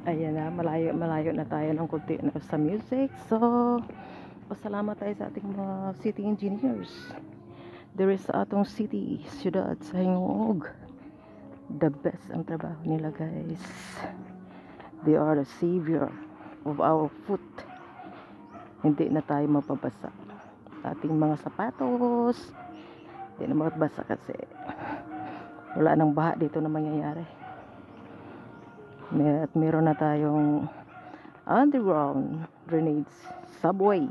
Ayan na, malayo na tayo ng kunti na sa music. So, pasalamat tayo sa ating mga city engineers. There is sa atong city, siyudad, sa Hingog. The best ang trabaho nila, guys. They are the savior of our foot. Hindi na tayo mapabasa. Ating mga sapatos, hindi na mapabasa kasi wala nang baha dito na mangyayari. At meron na tayong underground drainage, subway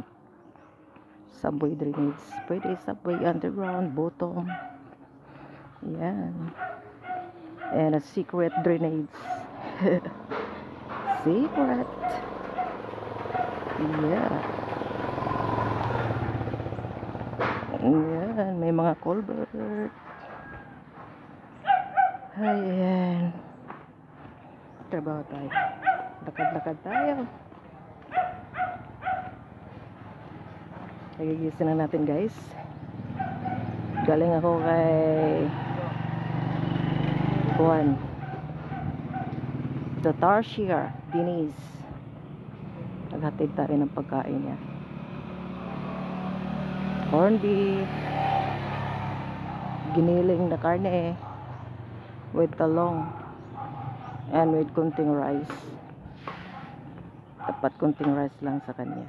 drainage. Pwede subway, underground, bottom. Yan. And a secret drainage. Secret. Yeah. Yan. May mga culvert. Ayan. Trabaho tayo. Lakad-lakad tayo. Nagigising na natin, guys. Galing ako kay Juan. The Tarsier, Denise. Naghatid tayo ng pagkain niya. Corned beef. Giniling na karne. With talong. And with kunting rice. Dapat kunting rice lang sa kanya.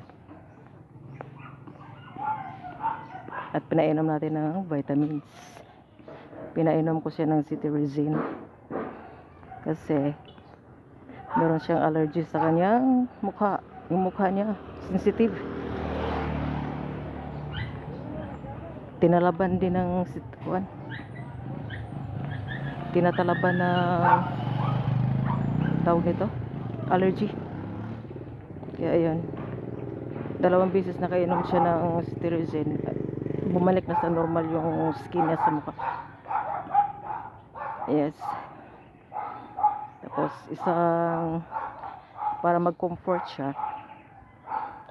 At pinainom natin ng vitamins. Pinainom ko siya ng cetirizine. Kasi meron siyang allergy sa kanyang mukha. Yung mukha niya sensitive. Tinalaban din ng sitkuan. Tinatalaban ng tawag nito, allergy. Kaya ayun, 2 beses na kainom siya ng cetirizine. Bumalik na sa normal yung skin niya sa mukha. Yes. Tapos isang para mag-comfort siya,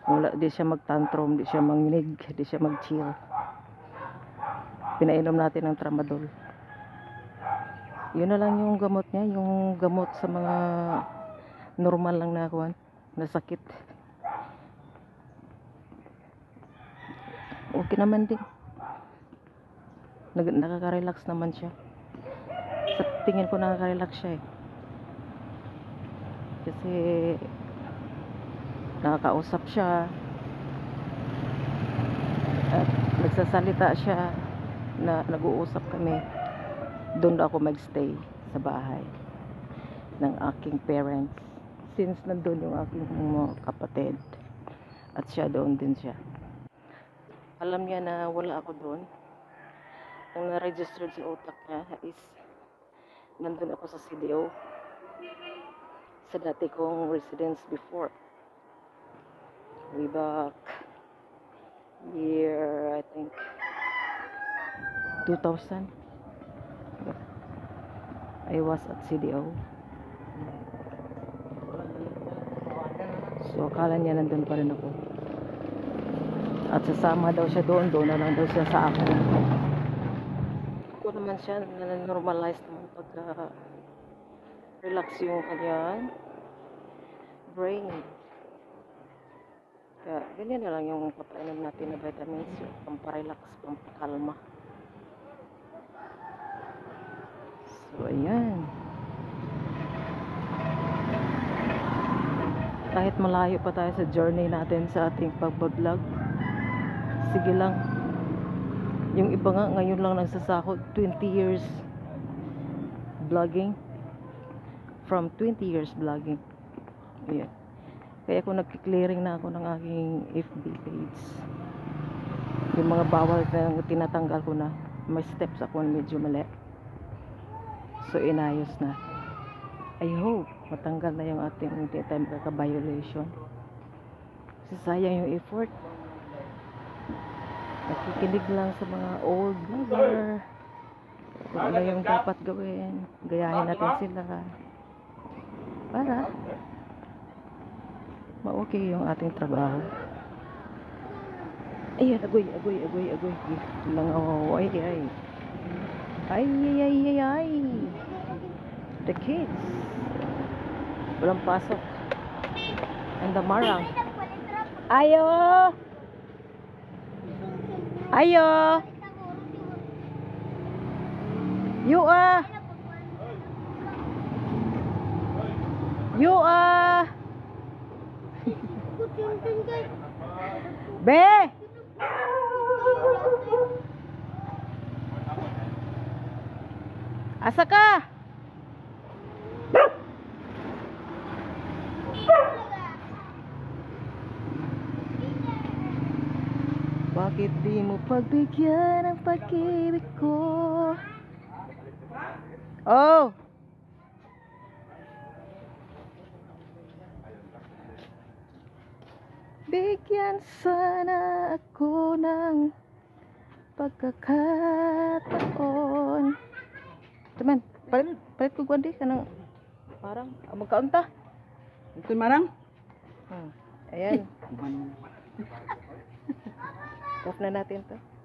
wala, di siya mag-tantrum, di siya manginig, di siya mag-chill. Pinainom natin ng tramadol. Yun na lang yung gamot niya, yung gamot sa mga normal lang na kuwan, na sakit. Okay naman din. Nakaka-relax naman siya. Sa tingin ko nakaka-relax siya eh. Kasi nakakausap siya. At nagsasalita siya na nag-uusap kami. Doon ako magstay sa bahay ng aking parents. Since nandun yung aking mga kapatid. At siya doon din siya. Alam niya na wala ako doon. Ang na-registered sa utak niya is nandun ako sa CDO. Sa dati kong residence before. Way back year, I think 2000. I was at CDO. So akala niya nandun pa rin ako. At sasama daw siya doon na lang daw siya sa akin. Ako naman siya, na-normalize naman pagka relax yung kanyang brain. Kaya ganyan na lang yung papainom natin na vitamins, yung pamparelax, pampakalma. So ayan. Kahit malayo pa tayo sa journey natin sa ating pagbablog, sige lang. Yung iba nga ngayon lang nagsasahod 20 years vlogging. From 20 years vlogging. Ayan. Kaya kung nagki-clearing na ako ng aking FB page, yung mga bawal na tinatanggal ko na, may steps ako na medyo mali. So inayos na. I hope matanggal na yung ating time kaka-violation. Kasi sayang yung effort. Nakikinig lang sa mga old vlogger. Kung ano yung dapat gawin, gayahin natin sila para ma-okay yung ating trabaho. Ayan, agoy. Langaw, ay. Ay. The kids. Walang pasok. And the marang. Ayo! Ayo! You ah! You ah! Be! Asa ka? Bakit di mo pagbigyan ang pag-ibig ko? Oh! Bigyan sana ako ng pagkakataon. Teman, palit ko guandi ka ng parang magkaunta. Ito marang? Ayan. Off na natin to.